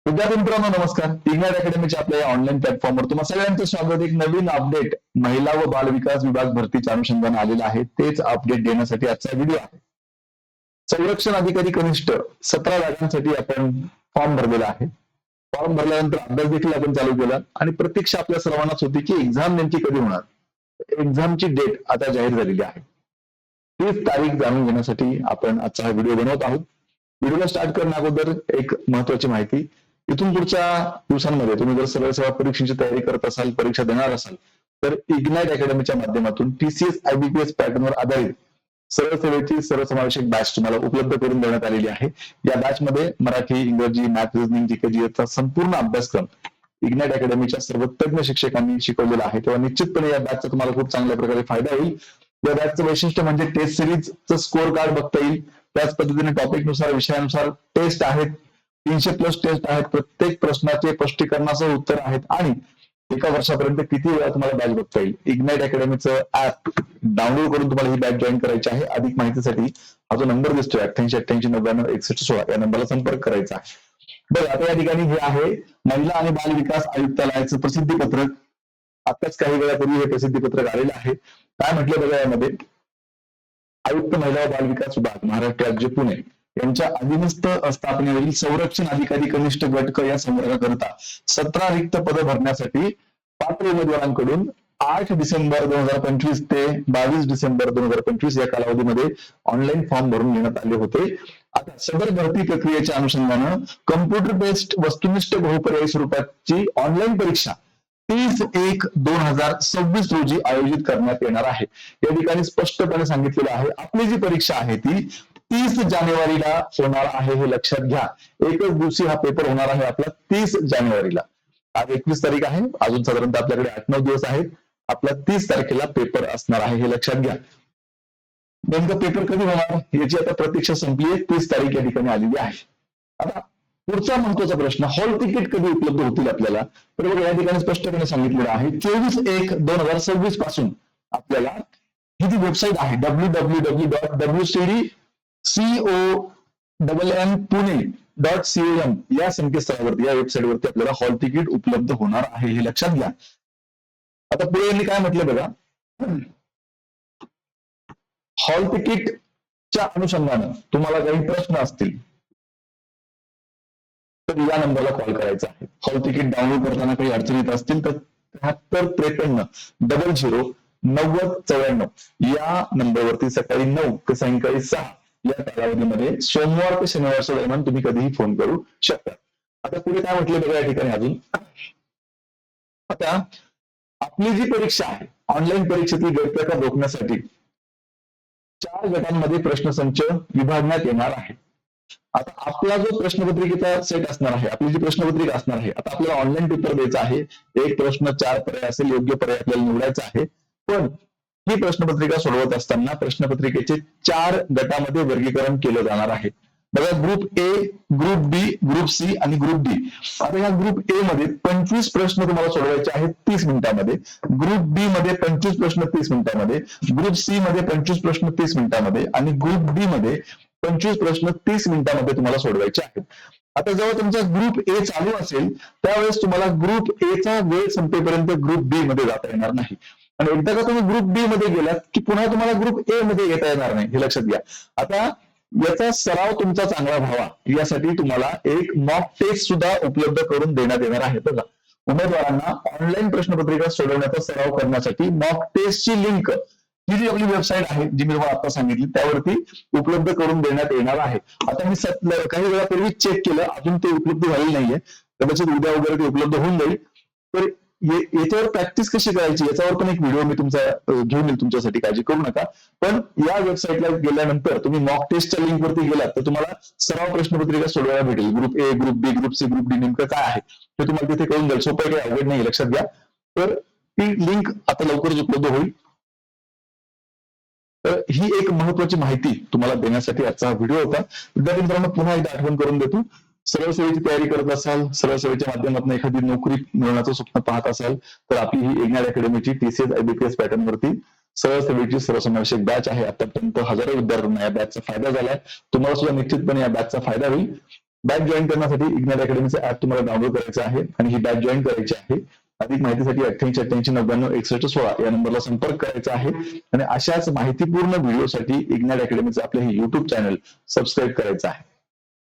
विद्यार्थी मित्रांनो नमस्कार. इग्नाइट अकॅडमीच्या आपल्या या ऑनलाईन प्लॅटफॉर्मवर तुम्हा सगळ्यांचं स्वागत. एक नवीन अपडेट महिला व बाल विकास विभाग भरतीच्या अनुषंगाने आलेला आहे. तेच अपडेट देण्यासाठी आजचा व्हिडिओ आहे. संरक्षण अधिकारी कनिष्ठ 17 जागांसाठी आपण फॉर्म भरलेला आहे. फॉर्म भरल्यानंतर अभ्यास देखील आपण चालू केला आणि प्रतीक्षा आपल्या सर्वांनाच होती की एक्झाम नेमकी कधी होणार. एक्झामची डेट आता जाहीर झालेली आहे. 30 तारीख जाणून घेण्यासाठी आपण आजचा हा व्हिडिओ बनवत आहोत. व्हिडिओला स्टार्ट करण्या अगोदर एक महत्वाची माहिती. इथून पुढच्या दिवसांमध्ये तुम्ही जर सरळ सेवा परीक्षेची तयारी करत असाल, परीक्षा देणार असाल, तर इग्नाइट अकॅडमीच्या माध्यमातून TCS IBPS पॅटर्नवर आधारित सरळ सेवेची सर्वसमावेशक बॅच तुम्हाला उपलब्ध करून देण्यात आलेली आहे. या बॅच मध्ये मराठी, इंग्रजी, मॅथ, रिझनिंग, जीके चा संपूर्ण अभ्यासक्रम इग्नाइट अकॅडमीच्या सर्व तज्ञ शिक्षकांनी शिकवलेला आहे. तेव्हा निश्चितपणे या बॅचचा तुम्हाला खूप चांगल्या प्रकारे फायदा होईल. या बॅचचं वैशिष्ट्य म्हणजे टेस्ट सिरीजचं स्कोअर कार्ड बघता येईल. त्याच पद्धतीने टॉपिकनुसार, विषयानुसार टेस्ट आहेत. 300+ टेस्ट आहेत. प्रत्येक प्रश्नाचे स्पष्टीकरणासह उत्तर आहेत आणि एका वर्षापर्यंत किती वेळा तुम्हाला बॅच बघता येईल. इग्नाइट अकॅडमीचं ऍप डाउनलोड करून तुम्हाला ही बॅच जॉईन करायची आहे. अधिक माहितीसाठी हा जो नंबर दिसतोय 8888996116 या नंबरला संपर्क करायचा आहे. बघा आता या ठिकाणी हे आहे महिला आणि बाल विकास आयुक्तालयाचं प्रसिद्धीपत्रक. आताच काही वेळापूर्वी हे प्रसिद्धीपत्रक आलेलं आहे. काय म्हटलं बघा यामध्ये, आयुक्त महिला व बाल विकास विभाग महाराष्ट्र राज्य पुणे यांच्या अधीनस्थ स्थापनेवरील संरक्षण अधिकारी कनिष्ठ गट क या संवर्गाकरिता 17 रिक्त पदं भरण्यासाठी पात्र उमेदवारांकडून 8 डिसेंबर 2025 ते 22 डिसेंबर 2025 या कालावधीमध्ये ऑनलाईन फॉर्म भरून घेण्यात आले होते. आता सदर भरती प्रक्रियेच्या अनुषंगानं कम्प्युटर बेस्ड वस्तुनिष्ठ बहुपर्यायी स्वरूपाची ऑनलाईन परीक्षा 30/1/2026 रोजी आयोजित करण्यात येणार आहे. या ठिकाणी स्पष्टपणे सांगितलेलं आहे आपली जी परीक्षा आहे ती 30 जानेवारीला होणार आहे. हे लक्षात घ्या. एकच दिवशी हा पेपर होणार आहे आपला 30 जानेवारीला. आज 21 तारीख आहे. अजून साधारणतः आपल्याकडे 8-9 दिवस आहेत. आपला 30 तारखेला पेपर असणार आहे. हे लक्षात घ्या. नेमकं पेपर कधी होणार याची आता प्रतीक्षा संपली आहे. 30 तारीख या ठिकाणी आलेली आहे. आता पुढचा महत्वाचा प्रश्न, हॉल तिकीट कधी उपलब्ध होतील आपल्याला. तर बघा या ठिकाणी स्पष्टपणे सांगितलेलं आहे 24/1/2026 पासून आपल्याला ही जी वेबसाईट आहे www.commpune.com या संकेतस्थळावरती, या वेबसाईटवरती आपल्याला हॉल तिकीट उपलब्ध होणार आहे. हे लक्षात घ्या. आता पुढे यांनी काय म्हटलं बघा, हॉल तिकीटच्या अनुषंगानं तुम्हाला काही प्रश्न असतील तर या नंबरला कॉल करायचा आहे. हॉल तिकीट डाउनलोड करताना काही अडचणी येत असतील तर 7353-009094 या नंबरवरती सकाळी 9 ते सायंकाळी 6 या कालावधीमध्ये सोमवार ते शनिवारच्या दरम्यान तुम्ही कधीही फोन करू शकता. आता पुढे काय म्हटलं बघा या ठिकाणी अजून, आता आपली जी परीक्षा आहे ऑनलाईन परीक्षेतील गैरप्रकार रोखण्यासाठी 4 गटांमध्ये प्रश्नसंच विभागण्यात येणार आहे. आता आपला जो प्रश्नपत्रिकेचा सेट असणार आहे, आपली जी प्रश्नपत्रिका असणार आहे, आता आपल्याला ऑनलाईन पेपर द्यायचा आहे. एक प्रश्न 4 पर्याय असेल, योग्य पर्याय आपल्याला निवडायचा आहे. पण ही प्रश्नपत्रिका सोडवत असताना प्रश्नपत्रिकेचे 4 गटामध्ये वर्गीकरण केलं जाणार आहे. बघा, group A, group B, group C आणि ग्रुप डी. आता या ग्रुप ए मध्ये 25 प्रश्न तुम्हाला सोडवायचे आहेत 30 मिनिटांमध्ये. ग्रुप बी मध्ये 25 प्रश्न 30 मिनिटांमध्ये. ग्रुप सी मध्ये 25 प्रश्न 30 मिनिटांमध्ये आणि ग्रुप डी मध्ये 25 प्रश्न 30 मिनिटांमध्ये तुम्हाला सोडवायचे आहेत. आता जेव्हा तुमचा ग्रुप ए चालू असेल त्यावेळेस तुम्हाला ग्रुप ए चा वेळ संपेपर्यंत ग्रुप बी मध्ये जाता येणार नाही. आणि एकदा का तुम्ही ग्रुप बी मध्ये गेलात की पुन्हा तुम्हाला ग्रुप ए मध्ये येता येणार नाही. हे लक्षात घ्या. आता याचा सराव तुमचा चांगला व्हावा यासाठी तुम्हाला एक मॉक टेस्ट सुद्धा उपलब्ध करून देण्यात येणार आहे. बघा, उमेदवारांना ऑनलाईन प्रश्नपत्रिका सोडवण्याचा सराव करण्यासाठी मॉक टेस्टची लिंक ही जी आपली वेबसाईट आहे जी मी तुम्हाला आता सांगितली त्यावरती उपलब्ध करून देण्यात येणार आहे. आता मी काही वेळापूर्वी चेक केलं, अजून ते उपलब्ध झालेलं नाहीये. कदाचित उद्या वगैरे ते उपलब्ध होऊन जाईल. तर याच्यावर प्रॅक्टिस कशी करायची याच्यावर पण एक व्हिडिओ मी तुमचा घेऊन येईल तुमच्यासाठी, काळजी करू नका. पण या वेबसाईटला गेल्यानंतर तुम्ही मॉक टेस्टच्या लिंक वरती गेलात तर तुम्हाला सराव प्रश्नपत्रिका सोडवायला भेटेल. Group A, group B, group C, group D नेमकं काय आहे ते तुम्हाला तिथे कळून जाईल. सोपं काही अवघड नाही, लक्षात घ्या. तर ती लिंक आता लवकरच उपलब्ध होईल. तर ही एक महत्वाची माहिती तुम्हाला देण्यासाठी आजचा हा व्हिडिओ होता. विद्यार्थी मित्रांनो, पुन्हा एकदा आठवण करून देतो, सरळ सेवेची तयारी करत असाल, सरळ सेवेच्या माध्यमातून एखादी नोकरी मिळवण्याचं स्वप्न पाहत असाल तर आपली ही इग्नाइट अकॅडमीची TCS IBPS पॅटर्न वरती सरळ सेवेची सर्वसमावेशक बॅच आहे. आतापर्यंत हजारो विद्यार्थ्यांना या बॅचचा फायदा झालाय. तुम्हाला सुद्धा निश्चितपणे या बॅचचा फायदा होईल. बॅच जॉईन करण्यासाठी इग्नाइट अकॅडमीचं ऍप तुम्हाला डाउनलोड करायचं आहे आणि ही बॅच जॉईन करायची आहे. अधिक माहितीसाठी 8888996116 या नंबरला संपर्क करायचा आहे आणि अशाच माहितीपूर्ण व्हिडिओसाठी इग्नाइट अकॅडमीचं आपलं हे युट्यूब चॅनल सबस्क्राईब करायचं आहे.